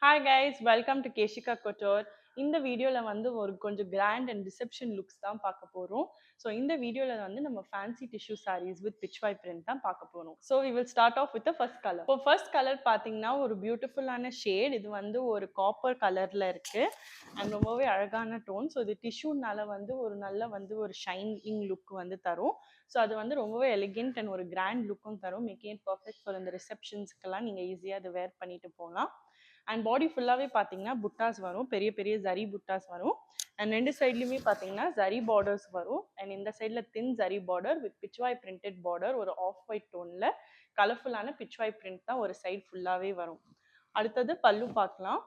Hi guys, welcome to Keshika Couture. இந்த வீடியோல வந்து ஒரு கொஞ்சம் கிராண்ட் அண்ட் ரிசப்ஷன் லுக்ஸ் தான் பார்க்க போறோம். ஸோ இந்த வீடியோல வந்து நம்ம fancy tissue sarees with pichwai print தான் பார்க்க போறோம். So we will start off with the first color. இப்போ ஃபர்ஸ்ட் கலர் பார்த்தீங்கன்னா ஒரு பியூட்டிஃபுல்லான ஷேட். இது வந்து ஒரு காப்பர் கலர்ல இருக்கு அண்ட் ரொம்பவே அழகான டோன். ஸோ இது டிஷ்யூனால வந்து ஒரு நல்ல வந்து ஒரு ஷைனிங் லுக் வந்து தரும். ஸோ அது வந்து ரொம்பவே எலிகென்ட் அண்ட் ஒரு கிராண்ட் லுக்கும் தரும். மேக்கிங் இட் பர்ஃபெக்ட் ஃபார் இந்த ரிசப்ஷன்ஸ்க்கெல்லாம் நீங்கள் ஈஸியாக அதை வேர் பண்ணிட்டு போகலாம். அண்ட் பாடி ஃபுல்லாகவே பார்த்தீங்கன்னா புட்டாஸ் வரும், பெரிய பெரிய ஜரி புட்டாஸ் வரும். அண்ட் ரெண்டு சைட்லையுமே பார்த்தீங்கன்னா ஜரி பார்டர்ஸ் வரும். அண்ட் இந்த சைடில் thin zari border with pichwai printed border, ஒரு ஆஃப் ஒயிட் டோனில் கலர்ஃபுல்லான பிச்வாய் பிரிண்ட் தான் ஒரு சைடு ஃபுல்லாகவே வரும். அடுத்தது பல்லு பார்க்கலாம்.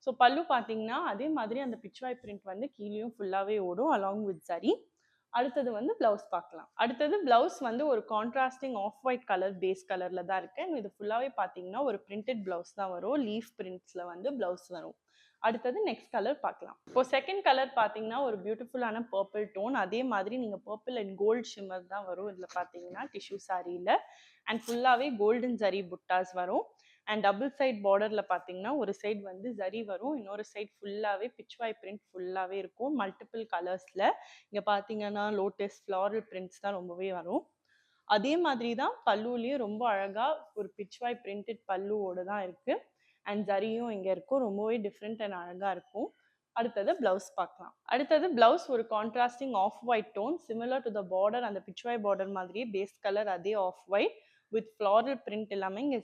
ஸோ பல்லு பார்த்தீங்கன்னா அதே மாதிரி அந்த பிச்வாய் பிரிண்ட் வந்து கீழேயும் ஃபுல்லாகவே ஓடும் அலாங் வித் ஜரி. அடுத்தது வந்து பிளவுஸ் பார்க்கலாம். அடுத்தது பிளவுஸ் வந்து ஒரு contrasting off white colour base கலர்ல தான் இருக்கு. இது ஃபுல்லாவே பாத்தீங்கன்னா ஒரு பிரிண்டட் பிளவுஸ் தான் வரும். லீஃப் பிரிண்ட்ஸ்ல வந்து பிளவுஸ் வரும். அடுத்தது நெக்ஸ்ட் கலர் பார்க்கலாம். இப்போ செகண்ட் கலர் பாத்தீங்கன்னா ஒரு பியூட்டிஃபுல்லான பர்பிள் டோன். அதே மாதிரி நீங்க பர்பிள் அண்ட் கோல்ட் ஷிம்மர் தான் வரும் இதுல பாத்தீங்கன்னா டிஷ்யூ சாரியில. அண்ட் ஃபுல்லாவே கோல்டன் ஜரி புட்டாஸ் வரும். அண்ட் டபுள் சைட் பார்டர்ல பாத்தீங்கன்னா ஒரு சைடு வந்து ஜரி வரும், இன்னொரு சைடு ஃபுல்லாவே பிச்வாய் பிரிண்ட் ஃபுல்லாவே இருக்கும் மல்டிபிள் கலர்ஸ்ல. இங்க பாத்தீங்கன்னா லோட்டஸ் ஃப்ளாரல் பிரிண்ட்ஸ் தான் ரொம்பவே வரும். அதே மாதிரி தான் பல்லுலயும் ரொம்ப அழகா ஒரு பிச்வாய் பிரிண்டட் பல்லுவோட தான் இருக்கு. அண்ட் ஜரியும் இங்க இருக்கும், ரொம்பவே டிஃப்ரெண்ட் அண்ட் அழகா இருக்கும். அடுத்தது பிளவுஸ் பார்க்கலாம். அடுத்தது பிளவுஸ் ஒரு contrasting off white tone, similar to the border, அந்த பிச்வாய் பார்டர் மாதிரியே பேஸ் கலர் அதே off white with floral print எல்லாமே இங்கே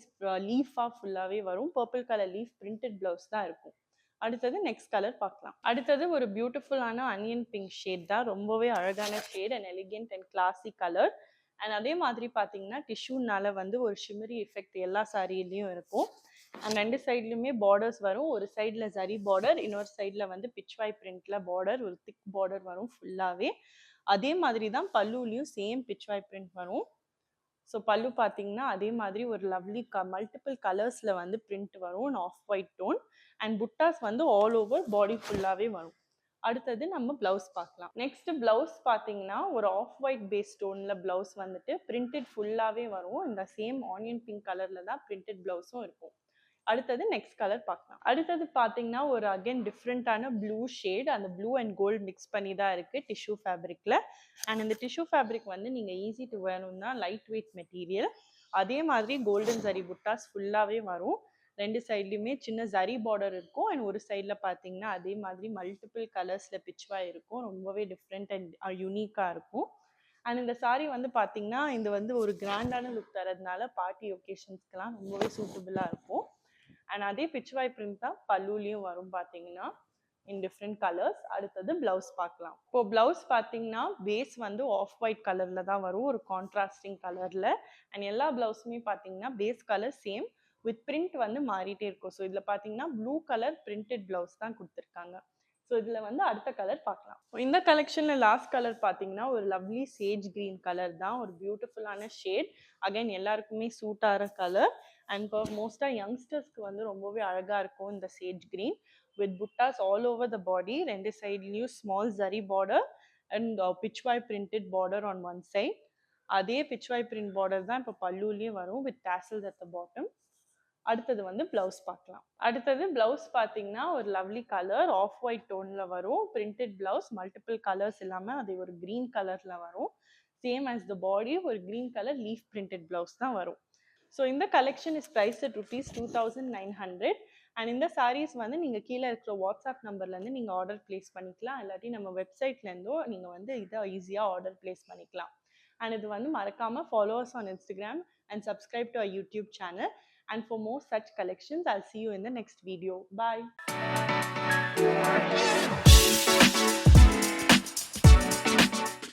லீஃபாக ஃபுல்லாகவே வரும். Purple colour leaf printed blouse தான் இருக்கும். அடுத்தது நெக்ஸ்ட் கலர் பார்க்கலாம். அடுத்தது ஒரு பியூட்டிஃபுல்லான அனியன் பிங்க் ஷேட் தான், ரொம்பவே அழகான shade and elegant and classy colour. And அதே மாதிரி பார்த்தீங்கன்னா டிஷ்யூனால வந்து ஒரு ஷிமரி எஃபெக்ட் எல்லா சாரியிலையும் இருக்கும். அண்ட் ரெண்டு சைட்லையுமே பார்டர்ஸ் வரும். ஒரு சைடில் ஜரி பார்டர், இன்னொரு சைடில் வந்து பிச்வாய் பிரிண்ட்ல பார்டர், ஒரு திக் பார்டர் வரும் ஃபுல்லாகவே. அதே மாதிரி தான் பல்லுலையும் சேம் பிச்வாய் பிரிண்ட் வரும். ஸோ பல்லு பார்த்தீங்கன்னா அதே மாதிரி ஒரு லவ்லி மல்டிபிள் கலர்ஸில் வந்து பிரிண்ட் வரும், ஆஃப் ஒயிட் டோன். அண்ட் புட்டாஸ் வந்து ஆல் ஓவர் பாடி ஃபுல்லாகவே வரும். அடுத்தது நம்ம பிளவுஸ் பார்க்கலாம். நெக்ஸ்ட் பிளவுஸ் பார்த்தீங்கன்னா ஒரு ஆஃப் ஒயிட் பேஸ் டோனில் பிளவுஸ் வந்துட்டு பிரிண்டட் ஃபுல்லாகவே வரும். இந்த சேம் ஆனியன் பிங்க் கலரில் தான் பிரிண்டட் பிளவுஸும் இருக்கும். அடுத்தது நெக்ஸ்ட் கலர் பார்க்கலாம். அடுத்தது பார்த்தீங்கன்னா ஒரு அகைன் டிஃப்ரெண்டான ப்ளூ ஷேட், அந்த ப்ளூ அண்ட் கோல்டு மிக்ஸ் பண்ணி தான் இருக்கு டிஷ்யூ ஃபேப்ரிக்ல. அண்ட் இந்த டிஷ்யூ ஃபேப்ரிக் வந்து நீங்க ஈஸி டு வேணும்னா லைட் வெயிட் மெட்டீரியல். அதே மாதிரி கோல்டன் ஜரி புட்டாஸ் ஃபுல்லாவே வரும். ரெண்டு சைட்லையுமே சின்ன ஜரி பார்டர் இருக்கும். அண்ட் ஒரு சைடில் பார்த்தீங்கன்னா அதே மாதிரி மல்டிபிள் கலர்ஸில் பிச்வா இருக்கும். ரொம்பவே டிஃப்ரெண்ட் அண்ட் யூனிக்காக இருக்கும். அண்ட் இந்த சாரீ வந்து பார்த்தீங்கன்னா இது வந்து ஒரு கிராண்டான லுக் தரதுனால பார்ட்டி ஒகேஷன்ஸ்க்கெலாம் ரொம்பவே சூட்டபுளாக இருக்கும். அண்ட் அதே பிச்வாய் பிரிண்ட் தான் பல்லுலையும் வரும் பார்த்தீங்கன்னா இன் டிஃப்ரெண்ட் கலர்ஸ். அடுத்தது பிளவுஸ் பார்க்கலாம். இப்போ பிளவுஸ் பார்த்தீங்கன்னா பேஸ் வந்து ஆஃப் ஒயிட் கலர்ல தான் வரும், ஒரு கான்ட்ராஸ்டிங் கலர்ல. அண்ட் எல்லா பிளவுஸுமே பார்த்தீங்கன்னா base colour same with print வந்து மாறிட்டே இருக்கும். ஸோ இதில் பார்த்தீங்கன்னா ப்ளூ கலர் பிரிண்டட் பிளவுஸ் தான் கொடுத்துருக்காங்க. ஸோ இதில் வந்து அடுத்த கலர் பார்க்கலாம். இந்த கலெக்ஷனில் லாஸ்ட் கலர் பார்த்தீங்கன்னா ஒரு லவ்லி சேஜ் கிரீன் கலர் தான், ஒரு பியூட்டிஃபுல்லான ஷேட். அகைன் எல்லாருக்குமே சூட் ஆகிற கலர். அண்ட் இப்போ மோஸ்ட்டாக யங்ஸ்டர்ஸ்க்கு வந்து ரொம்பவே அழகாக இருக்கும் இந்த சேஜ் கிரீன் வித் புட்டாஸ் ஆல் ஓவர் த பாடி. ரெண்டு சைட்லேயும் small zari border and pichwai printed border on one side. அதே பிச்வாய் பிரிண்ட் பார்டர் தான் இப்போ பல்லுலேயும் வரும் with tassels at the bottom. அடுத்தது வந்து பிளவுஸ் பார்க்கலாம். அடுத்தது பிளவுஸ் பார்த்தீங்கன்னா ஒரு லவ்லி கலர் ஆஃப் ஒயிட் டோன்ல வரும். பிரிண்டட் பிளவுஸ் மல்டிபிள் கலர்ஸ் இல்லாமல் அது ஒரு கிரீன் கலர்ல வரும். சேம் ஆஸ் த பாடி ஒரு green colour leaf printed blouse தான் வரும். ஸோ இந்த collection is price at ₹2900. And இந்த சாரீஸ் வந்து நீங்கள் கீழே இருக்கிற வாட்ஸ்அப் நம்பர்லேருந்து நீங்கள் ஆர்டர் பிளேஸ் பண்ணிக்கலாம். இல்லாட்டி நம்ம வெப்சைட்லேருந்தோ நீங்கள் வந்து இதை ஈஸியாக ஆர்டர் பிளேஸ் பண்ணிக்கலாம். அண்ட் இது வந்து மறக்காமல் followers on Instagram and subscribe to our YouTube channel. And for more such collections, I'll see you in the next video. Bye.